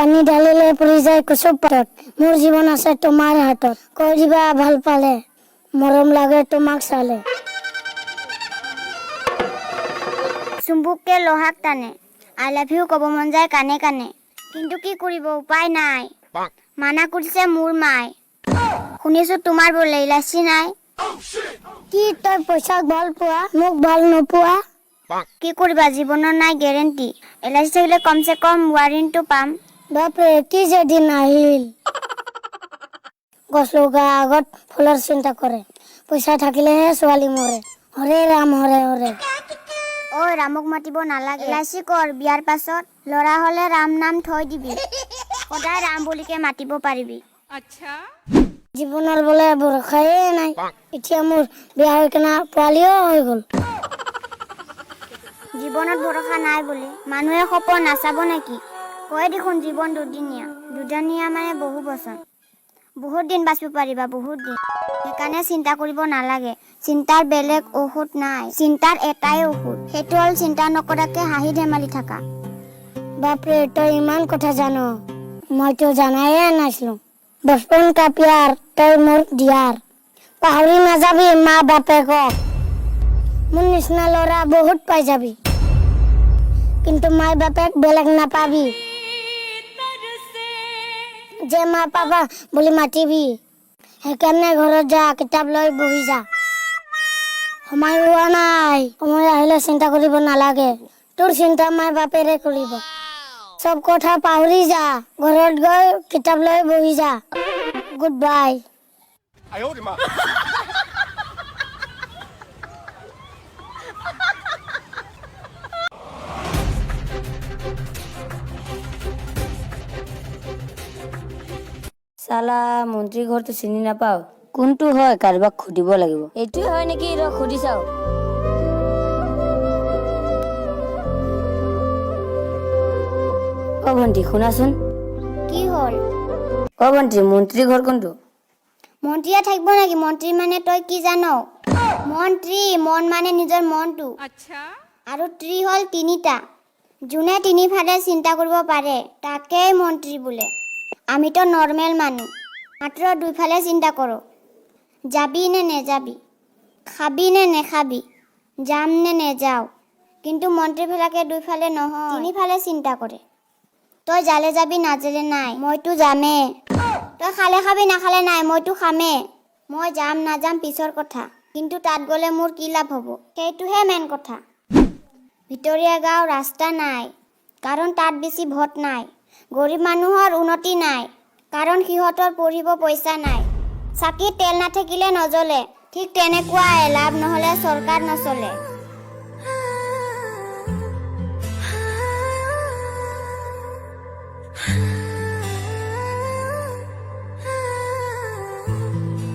পানী ঢালিলে পৰি যায় কচু পাতত। মোৰ জীৱন আছে তোমাৰ হাতত, কৈ দিবা ভাল পালে, মৰম লাগে তোমাক চালে। চুম্বুকে লোহাক টানে, আই লাভ ইউ ক'ব মন যায় কানে কানে, কিন্তু কি কৰিব উপায় নাই, মানা কৰিছে মোৰ মাই। শুনিছো তোমাৰ বোলে ইলাচি নাই। কি তই পইচাক ভাল পোৱা, মোক ভাল নোপোৱা? কি কৰিবা জীৱনৰ নাই গেৰেণ্টি, ইলাচি থাকিলে কমচে কম ৱাৰেণ্টিটো পাম। বাপৰে কি যে দিন আহিল। গছ লগা আগত ফুলৰ চিন্তা কৰে, পইচা থাকিলেহে ছোৱালী মৰে। হৰে ৰাম হৰে হৰে। ঐ ৰামক মাতিব নালাগে, ইলাচি কৰ বিয়াৰ পাছত ল'ৰা হলে ৰাম নাম থৈ দিবি, সদায় ৰাম বুলিকে মাতিব পাৰিবি। আচ্ছা জীৱনৰ বোলে ভৰসাই নাই, এতিয়া মোৰ বিয়া হৈ কিনা পোৱালিও হৈ গ'ল। জীৱনত ভৰসা নাই বুলি মানুহে সপোন নাচাব নেকি? কয় দেখোন জীৱন দুদিনীয়া, দুদিনীয়া মানে বহু বছৰ, বহুত দিন বাচিব পাৰিবা, বহুত দিন। সেইকাৰণে চিন্তা কৰিব নালাগে, চিন্তাৰ বেলেগ ঔষধ নাই, চিন্তাৰ এটাই ঔষধ, সেইটো হ'ল চিন্তা নকৰাকে হাঁহি ধেমালি থাকা। বাপৰে তই ইমান কথা জানো, মইতো জানায়ে নাছিলো। বচপন কা প্যাৰ তই মোৰ দিয়াৰ, পাহৰি নাযাবি মা বাপেকক। মোৰ নিচিনা ল'ৰা বহুত পাই যাবি, কিন্তু মাই বাপেক বেলেগ নাপাবি। যে মা পাপা বুলি মাতিবি, সেইকাৰণে ঘৰত যা, কিতাপ লৈ বহি যা। সময় হোৱা নাই, সময় আহিলে চিন্তা কৰিব নালাগে, তোৰ চিন্তা মাই বাপেৰে কৰিব। সব কথা পাহৰি যা, ঘৰত গৈ কিতাপ লৈ বহি যা। Good bye. চালা মন্ত্ৰী ঘৰটো চিনি নাপাও, কোনটো হয় কাৰোবাক সুধিব লাগিব। এইটোৱে হয় নেকি, ৰ সুধি চাও। অ ভন্টি শুনাচোন। কি হ'ল? অ ভন্টি মন্ত্ৰী ঘৰ কোনটো? মন্ত্ৰীয়ে থাকিব নেকি? মন্ত্ৰী মানে তই কি জান? মন্ত্ৰী মন মানে নিজৰ মনটো, আচ্ছা আৰু ত্ৰী হ'ল তিনিটা, যোনে তিনিফালে চিন্তা কৰিব পাৰে তাকেই মন্ত্ৰী বোলে। আমিতো নৰ্মেল মানুহ, মাত্ৰ দুইফালে চিন্তা কৰোঁ, যাবি নে নেযাবি, খাবি নে নেখাবি, যাম নে নেযাওঁ। কিন্তু মন্ত্ৰীবিলাকে দুইফালে নহয়, তিনিফালে চিন্তা কৰে। তই জালে যাবি নাজালে নাই, মইতো যামে। তই খালে খাবি নাখালে নাই, মইতো খামে। মই যাম নাযাম পিছৰ কথা, কিন্তু তাত গ'লে মোৰ কি লাভ হ'ব, সেইটোহে মেইন কথা। ভিতৰীয়া গাঁও ৰাস্তা নাই, কাৰণ তাত বেছি ভোট নাই। গৰীব মানুহৰ উন্নতি নাই, কাৰণ সিহঁতৰ পঢ়িব পইচা নাই। চাকিত তেল নাথাকিলে নজ্বলে, ঠিক তেনেকুৱাই লাভ নহ'লে চৰকাৰ নচলে।